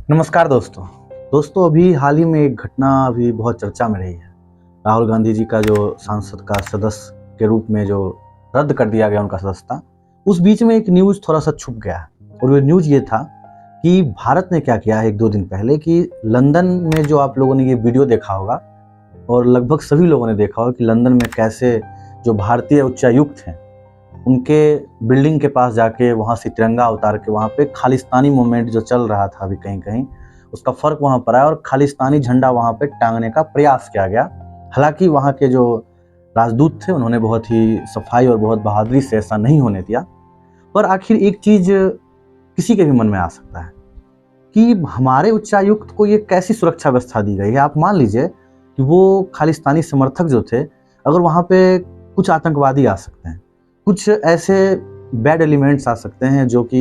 नमस्कार दोस्तों अभी हाल ही में एक घटना अभी बहुत चर्चा में रही है। राहुल गांधी जी का जो सांसद का सदस्य के रूप में जो रद्द कर दिया गया उनका सदस्यता, उस बीच में एक न्यूज़ थोड़ा सा छुप गया है। और वो न्यूज़ ये था कि भारत ने क्या किया है एक दो दिन पहले कि लंदन में जो आप लोगों ने ये वीडियो देखा होगा और लगभग सभी लोगों ने देखा होगा कि लंदन में कैसे जो भारतीय उच्चायुक्त हैं उनके बिल्डिंग के पास जाके वहाँ से तिरंगा उतार के वहाँ पे खालिस्तानी मूवमेंट जो चल रहा था अभी कहीं कहीं उसका फ़र्क वहाँ पर आया और खालिस्तानी झंडा वहाँ पे टांगने का प्रयास किया गया। हालांकि वहाँ के जो राजदूत थे उन्होंने बहुत ही सफाई और बहुत बहादुरी से ऐसा नहीं होने दिया। पर आखिर एक चीज़ किसी के भी मन में आ सकता है कि हमारे उच्चायुक्त को ये कैसी सुरक्षा व्यवस्था दी गई है। आप मान लीजिए कि वो खालिस्तानी समर्थक जो थे, अगर वहाँ पे कुछ आतंकवादी आ सकते हैं, कुछ ऐसे बैड एलिमेंट्स आ सकते हैं जो कि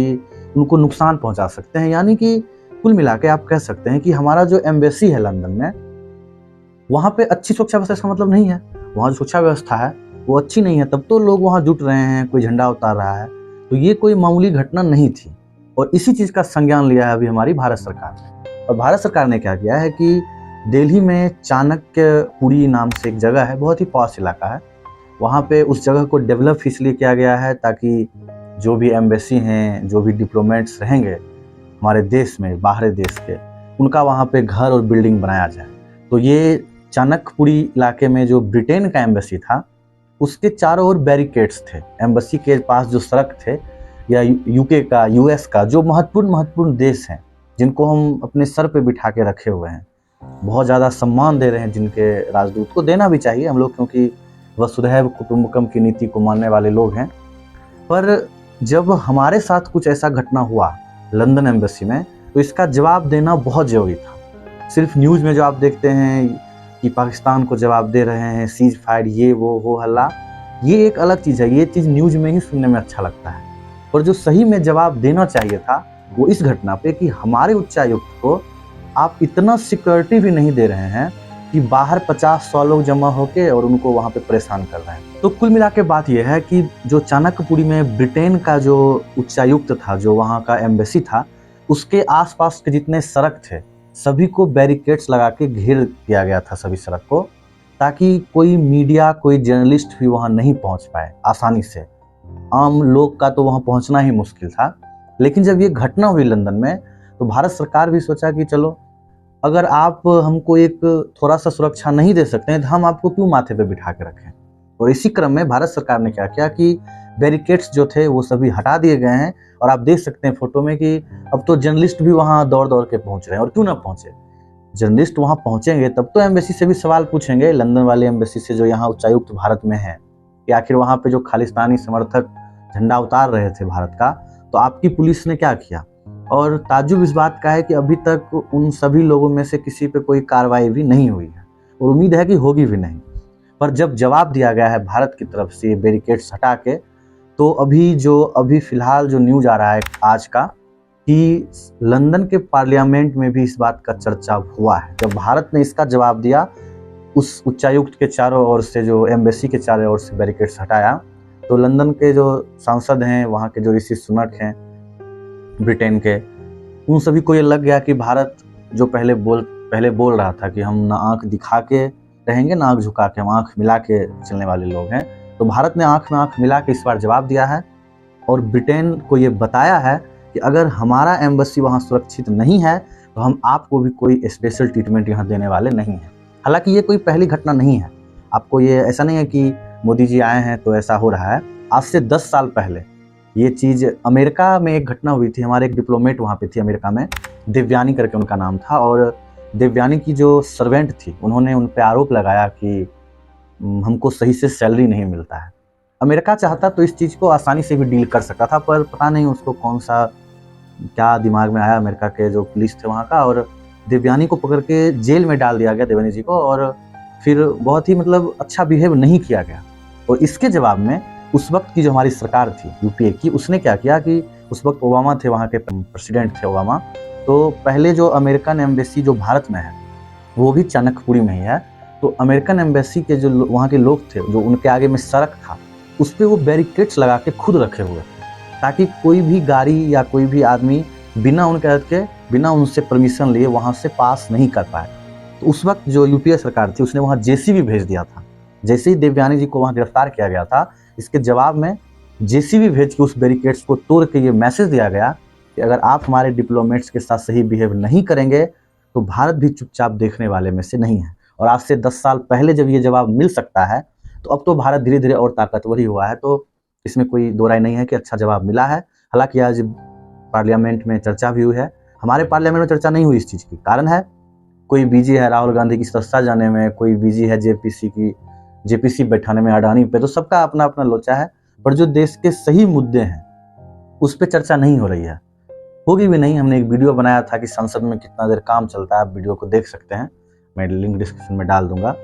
उनको नुकसान पहुंचा सकते हैं, यानी कि कुल मिला के आप कह सकते हैं कि हमारा जो एम्बेसी है लंदन में, वहाँ पे अच्छी सुरक्षा व्यवस्था इसका मतलब नहीं है। वहाँ जो सुरक्षा व्यवस्था है वो अच्छी नहीं है, तब तो लोग वहाँ जुट रहे हैं, कोई झंडा उतार रहा है। तो ये कोई मामूली घटना नहीं थी और इसी चीज़ का संज्ञान लिया है अभी हमारी भारत सरकार ने। और भारत सरकार ने क्या किया है कि दिल्ली में चाणक्यपुरी नाम से एक जगह है, बहुत ही पॉश इलाका है, वहाँ पे उस जगह को डेवलप इसलिए किया गया है ताकि जो भी एम्बेसी हैं, जो भी डिप्लोमेट्स रहेंगे हमारे देश में, बाहरी देश के, उनका वहाँ पे घर और बिल्डिंग बनाया जाए। तो ये चाणक्यपुरी इलाके में जो ब्रिटेन का एम्बेसी था उसके चारों ओर बैरिकेड्स थे। एम्बेसी के पास जो सड़क थे, या यूके का, यूएस का, जो महत्वपूर्ण देश हैं जिनको हम अपने सर पे बिठा के रखे हुए हैं, बहुत ज़्यादा सम्मान दे रहे हैं, जिनके राजदूत को देना भी चाहिए हम लोग, क्योंकि वसुधैव कुटुंबकम की नीति को मानने वाले लोग हैं। पर जब हमारे साथ कुछ ऐसा घटना हुआ लंदन एम्बेसी में, तो इसका जवाब देना बहुत ज़रूरी था। सिर्फ न्यूज़ में जो आप देखते हैं कि पाकिस्तान को जवाब दे रहे हैं, सीज फायर, ये वो हल्ला, ये एक अलग चीज़ है। ये चीज़ न्यूज़ में ही सुनने में अच्छा लगता है, पर जो सही में जवाब देना चाहिए था वो इस घटना पे कि हमारे उच्चायुक्त को आप इतना सिक्योरिटी भी नहीं दे रहे हैं कि बाहर 50-100 लोग जमा होके और उनको वहाँ पे परेशान कर रहे हैं। तो कुल मिला के बात यह है कि जो चाणक्यपुरी में ब्रिटेन का जो उच्चायुक्त था, जो वहाँ का एम्बेसी था, उसके आसपास के जितने सड़क थे सभी को बैरिकेड्स लगा के घेर दिया गया था, सभी सड़क को, ताकि कोई मीडिया, कोई जर्नलिस्ट भी वहाँ नहीं पहुँच पाए आसानी से। आम लोग का तो वहाँ पहुँचना ही मुश्किल था। लेकिन जब ये घटना हुई लंदन में, तो भारत सरकार भी सोचा कि चलो, अगर आप हमको एक थोड़ा सा सुरक्षा नहीं दे सकते हैं तो हम आपको क्यों माथे पे बिठा के रखें। और इसी क्रम में भारत सरकार ने क्या किया कि बैरिकेड्स जो थे वो सभी हटा दिए गए हैं। और आप देख सकते हैं फोटो में कि अब तो जर्नलिस्ट भी वहाँ दौड़ दौड़ के पहुँच रहे हैं। और क्यों ना पहुँचे, जर्नलिस्ट वहाँ पहुँचेंगे तब तो एम्बेसी से भी सवाल पूछेंगे, लंदन वाले एम्बेसी से जो यहाँ उच्चायुक्त भारत में है, कि आखिर वहाँ पे जो खालिस्तानी समर्थक झंडा उतार रहे थे भारत का, तो आपकी पुलिस ने क्या किया। और ताज्जुब इस बात का है कि अभी तक उन सभी लोगों में से किसी पे कोई कार्रवाई भी नहीं हुई है और उम्मीद है कि होगी भी नहीं। पर जब जवाब दिया गया है भारत की तरफ से बैरिकेड्स हटा के, तो अभी फिलहाल जो न्यूज़ आ रहा है आज का, कि लंदन के पार्लियामेंट में भी इस बात का चर्चा हुआ है। जब भारत ने इसका जवाब दिया, उस उच्चायुक्त के चारों ओर से, जो एम्बेसी के चारों ओर से बैरिकेड्स हटाया, तो लंदन के जो सांसद हैं, वहाँ के जो ऋषि सुनक हैं ब्रिटेन के, उन सभी को ये लग गया कि भारत जो पहले बोल रहा था कि हम ना आंख दिखा के रहेंगे ना आंख झुका के, हम आंख मिला के चलने वाले लोग हैं, तो भारत ने आंख में आंख मिला के इस बार जवाब दिया है और ब्रिटेन को ये बताया है कि अगर हमारा एम्बेसी वहाँ सुरक्षित नहीं है तो हम आपको भी कोई स्पेशल ट्रीटमेंट यहाँ देने वाले नहीं हैं। हालांकि ये कोई पहली घटना नहीं है, आपको ये ऐसा नहीं है कि मोदी जी आए हैं तो ऐसा हो रहा है। आज से 10 साल पहले ये चीज़ अमेरिका में एक घटना हुई थी। हमारे एक डिप्लोमेट वहाँ पे थी अमेरिका में, देवयानी करके उनका नाम था, और देवयानी की जो सर्वेंट थी, उन्होंने उन पे आरोप लगाया कि हमको सही से सैलरी नहीं मिलता है। अमेरिका चाहता तो इस चीज़ को आसानी से भी डील कर सकता था, पर पता नहीं उसको कौन सा क्या दिमाग में आया अमेरिका के जो पुलिस थे वहाँ का, और देवयानी को पकड़ के जेल में डाल दिया गया, देवयानी जी को, और फिर बहुत ही अच्छा बिहेव नहीं किया गया। और इसके जवाब में उस वक्त की जो हमारी सरकार थी यूपीए की, उसने क्या किया कि उस वक्त ओबामा थे, वहाँ के प्रेसिडेंट थे ओबामा, तो पहले जो अमेरिकन एम्बेसी जो भारत में है वो भी चाणक्यपुरी में ही है, तो अमेरिकन एम्बेसी के जो वहाँ के लोग थे, जो उनके आगे में सड़क था, उस पर वो बैरिकेड्स लगा के खुद रखे हुए थे, ताकि कोई भी गाड़ी या कोई भी आदमी बिना उनके बिना उनसे परमिशन लिए वहाँ से पास नहीं कर पाए। तो उस वक्त जो यूपीए सरकार थी उसने वहाँ जेसीबी भेज दिया था। जैसे ही देवयानी जी को वहाँ गिरफ्तार किया गया था, इसके जवाब में जेसीबी भेज के उस बैरिकेड्स को तोड़ के ये मैसेज दिया गया कि अगर आप हमारे डिप्लोमेट्स के साथ सही बिहेव नहीं करेंगे तो भारत भी चुपचाप देखने वाले में से नहीं है। और आज से 10 साल पहले जब ये जवाब मिल सकता है तो अब तो भारत धीरे धीरे और ताकतवर ही हुआ है। तो इसमें कोई दो राय नहीं है कि अच्छा जवाब मिला है। हालांकि आज पार्लियामेंट में चर्चा भी हुई है, हमारे पार्लियामेंट में चर्चा नहीं हुई इस चीज़ की। कारण है कोई बिजी है राहुल गांधी की सदस्यता जाने में, कोई बिजी है जेपीसी बैठाने में अडानी पे, तो सबका अपना अपना लोचा है। पर जो देश के सही मुद्दे हैं उस पर चर्चा नहीं हो रही है, होगी भी नहीं। हमने एक वीडियो बनाया था कि संसद में कितना देर काम चलता है, आप वीडियो को देख सकते हैं, मैं लिंक डिस्क्रिप्शन में डाल दूंगा।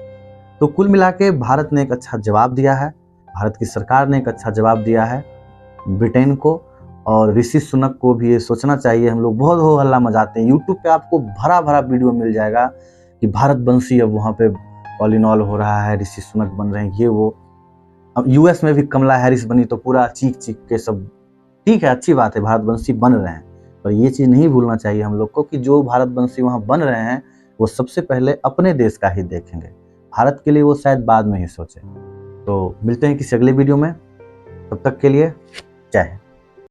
तो कुल मिला के भारत ने एक अच्छा जवाब दिया है, भारत की सरकार ने एक अच्छा जवाब दिया है ब्रिटेन को। और ऋषि सुनक को भी ये सोचना चाहिए। हम लोग बहुत हो हल्ला मचाते हैं, यूट्यूब पे आपको भरा भरा वीडियो मिल जाएगा कि भारत बंसी अब वहाँ पे पॉलिनॉल हो रहा है, ऋषि सुनक बन रहे हैं, ये वो। अब यूएस में भी कमला हैरिस बनी तो पूरा चीख चीख के सब, ठीक है अच्छी बात है भारत बंसी बन रहे हैं, पर ये चीज़ नहीं भूलना चाहिए हम लोग को कि जो भारत बंसी वहाँ बन रहे हैं वो सबसे पहले अपने देश का ही देखेंगे, भारत के लिए वो शायद बाद में ही सोचे। तो मिलते हैं किसी अगले वीडियो में, तब तक के लिए जय हिंद।